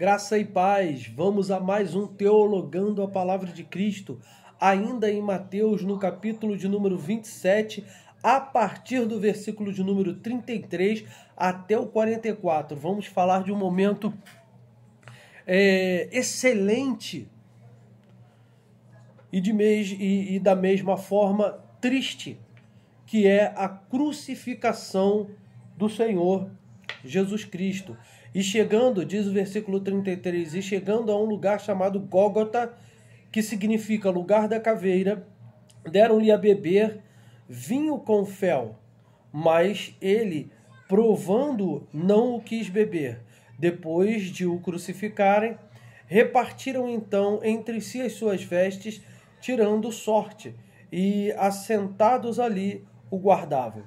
Graça e paz, vamos a mais um Teologando a Palavra de Cristo, ainda em Mateus, no capítulo de número 27, a partir do versículo de número 33 até o 44. Vamos falar de um momento excelente e da mesma forma triste, que é a crucificação do Senhor Jesus Cristo. E chegando, diz o versículo 33, e chegando a um lugar chamado Gólgota, que significa lugar da caveira, deram-lhe a beber vinho com fel, mas ele, provando, não o quis beber. Depois de o crucificarem, repartiram então entre si as suas vestes, tirando sorte, e assentados ali o guardavam.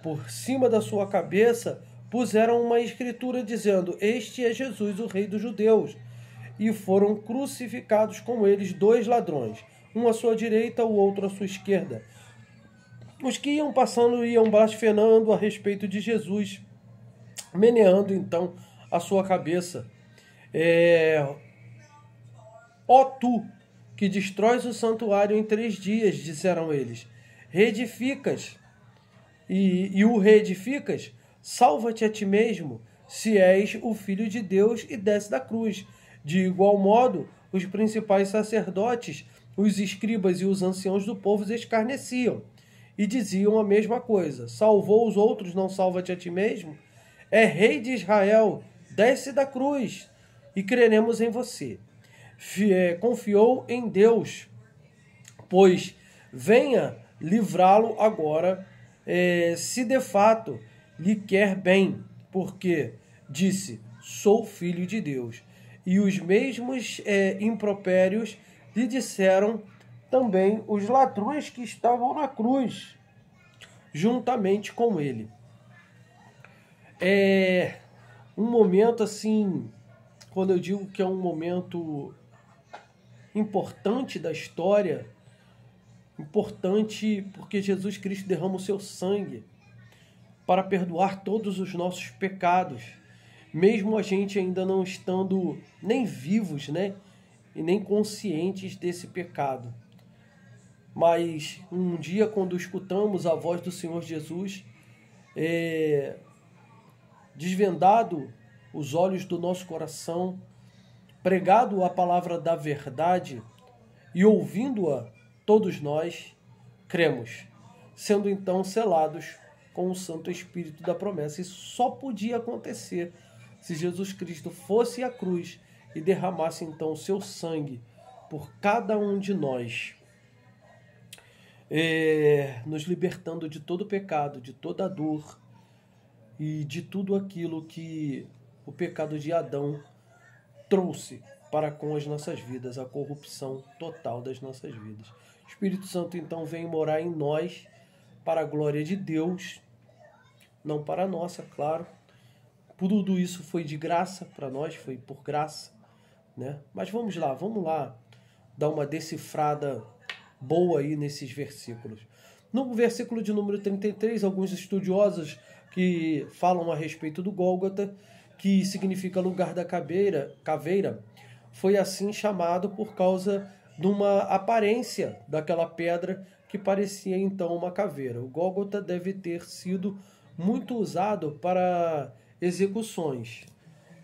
Por cima da sua cabeça puseram uma escritura dizendo: Este é Jesus, o Rei dos Judeus. E foram crucificados com eles dois ladrões, um à sua direita, o outro à sua esquerda. Os que iam passando iam blasfemando a respeito de Jesus, meneando então a sua cabeça. Ó tu, que destróis o santuário em 3 dias, disseram eles, reedificas e o reedificas, salva-te a ti mesmo, se és o Filho de Deus, e desce da cruz. De igual modo, os principais sacerdotes, os escribas e os anciãos do povo escarneciam e diziam a mesma coisa. Salvou os outros, não salva-te a ti mesmo? É rei de Israel, desce da cruz e creremos em você. Confiou em Deus, pois venha livrá-lo agora, se de fato lhe quer bem, porque disse, sou filho de Deus. E os mesmos impropérios lhe disseram também os ladrões que estavam na cruz, juntamente com ele. É um momento assim, quando eu digo que é um momento importante da história, importante porque Jesus Cristo derrama o seu sangue para perdoar todos os nossos pecados, mesmo a gente ainda não estando nem vivos, né? E nem conscientes desse pecado. Mas um dia, quando escutamos a voz do Senhor Jesus, desvendado os olhos do nosso coração, pregado a palavra da verdade e ouvindo-a, todos nós cremos, sendo então selados com o Santo Espírito da promessa. Isso só podia acontecer se Jesus Cristo fosse à cruz e derramasse então o seu sangue por cada um de nós, nos libertando de todo pecado, de toda dor e de tudo aquilo que o pecado de Adão trouxe para com as nossas vidas, a corrupção total das nossas vidas. O Espírito Santo então vem morar em nós para a glória de Deus, não para a nossa, claro. Tudo isso foi de graça para nós, foi por graça, né? Mas vamos lá dar uma decifrada boa aí nesses versículos. No versículo de número 33, alguns estudiosos que falam a respeito do Gólgota, que significa lugar da caveira, foi assim chamado por causa de uma aparência daquela pedra que parecia então uma caveira. O Gólgota deve ter sido muito usado para execuções,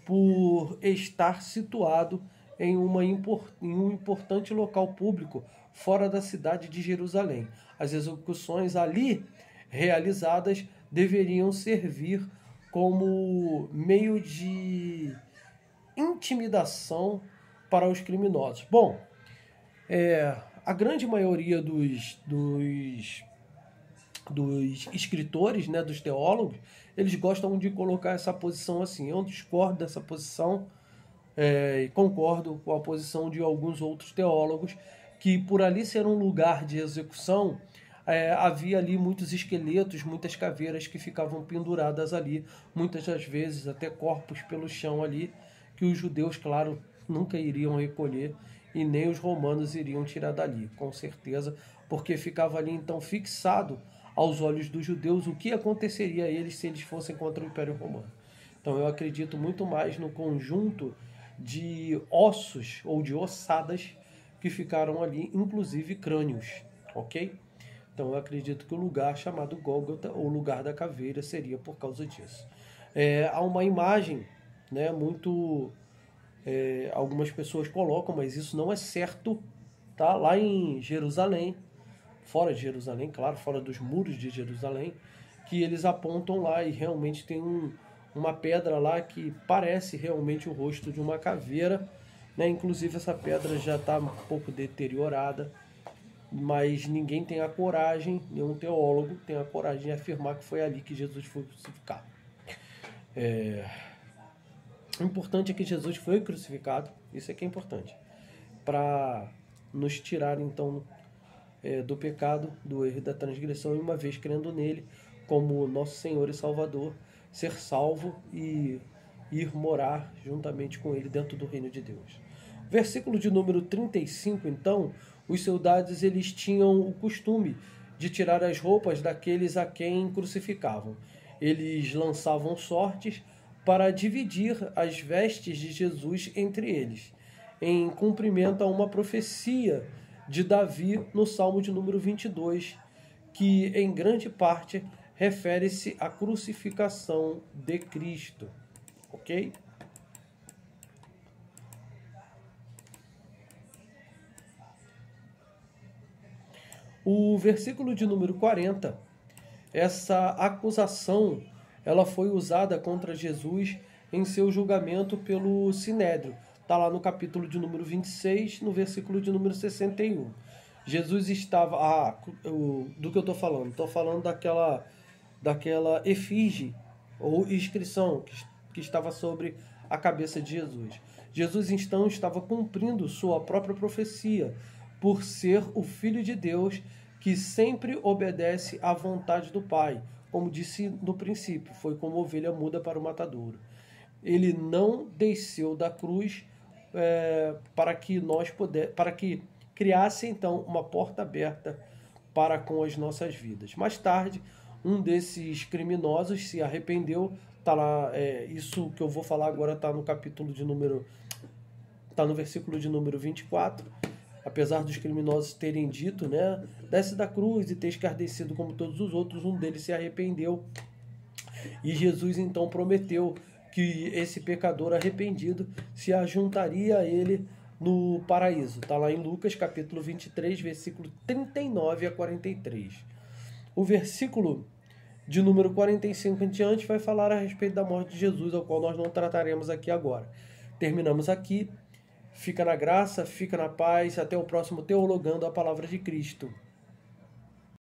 por estar situado em um importante local público fora da cidade de Jerusalém. As execuções ali realizadas deveriam servir como meio de intimidação para os criminosos. Bom, a grande maioria dos escritores, né, dos teólogos, eles gostam de colocar essa posição assim. Eu discordo dessa posição e concordo com a posição de alguns outros teólogos, que por ali ser um lugar de execução, havia ali muitos esqueletos, muitas caveiras que ficavam penduradas ali, muitas das vezes até corpos pelo chão ali, que os judeus, claro, nunca iriam recolher e nem os romanos iriam tirar dali, com certeza, porque ficava ali então fixado aos olhos dos judeus o que aconteceria a eles se eles fossem contra o Império Romano. Então eu acredito muito mais no conjunto de ossos ou de ossadas que ficaram ali, inclusive crânios, ok? Então eu acredito que o lugar chamado Gólgota, ou lugar da caveira, seria por causa disso. Há uma imagem, né, algumas pessoas colocam, mas isso não é certo, tá? Lá em Jerusalém, fora de Jerusalém, claro, fora dos muros de Jerusalém, que eles apontam lá e realmente tem uma pedra lá que parece realmente o rosto de uma caveira, né? Inclusive essa pedra já está um pouco deteriorada, mas ninguém tem a coragem, nenhum teólogo tem a coragem de afirmar que foi ali que Jesus foi crucificado. O importante é que Jesus foi crucificado, isso é que é importante, para nos tirar então do pecado, do erro e da transgressão, e uma vez crendo nele como nosso Senhor e Salvador, ser salvo e ir morar juntamente com ele dentro do reino de Deus. Versículo de número 35, então, os soldados eles tinham o costume de tirar as roupas daqueles a quem crucificavam. Eles lançavam sortes para dividir as vestes de Jesus entre eles, em cumprimento a uma profecia de Davi no Salmo de número 22, que em grande parte refere-se à crucificação de Cristo, ok? O versículo de número 40, essa acusação, ela foi usada contra Jesus em seu julgamento pelo Sinédrio. Está lá no capítulo de número 26, no versículo de número 61. Jesus estava... do que eu estou falando? Estou falando daquela efígie ou inscrição que estava sobre a cabeça de Jesus. Jesus, então, estava cumprindo sua própria profecia por ser o Filho de Deus que sempre obedece à vontade do Pai. Como disse no princípio, foi como ovelha muda para o matadouro. Ele não desceu da cruz para que criasse então uma porta aberta para com as nossas vidas. Mais tarde, um desses criminosos se arrependeu. Tá lá, isso que eu vou falar agora está no capítulo de número, está no versículo de número 24. Apesar dos criminosos terem dito, né, desce da cruz e ter escarnecido como todos os outros, um deles se arrependeu. E Jesus então prometeu que esse pecador arrependido se ajuntaria a ele no paraíso. Está lá em Lucas capítulo 23, versículo 39 a 43. O versículo de número 45 em diante vai falar a respeito da morte de Jesus, ao qual nós não trataremos aqui agora. Terminamos aqui. Fica na graça, fica na paz. Até o próximo Teologando a Palavra de Cristo.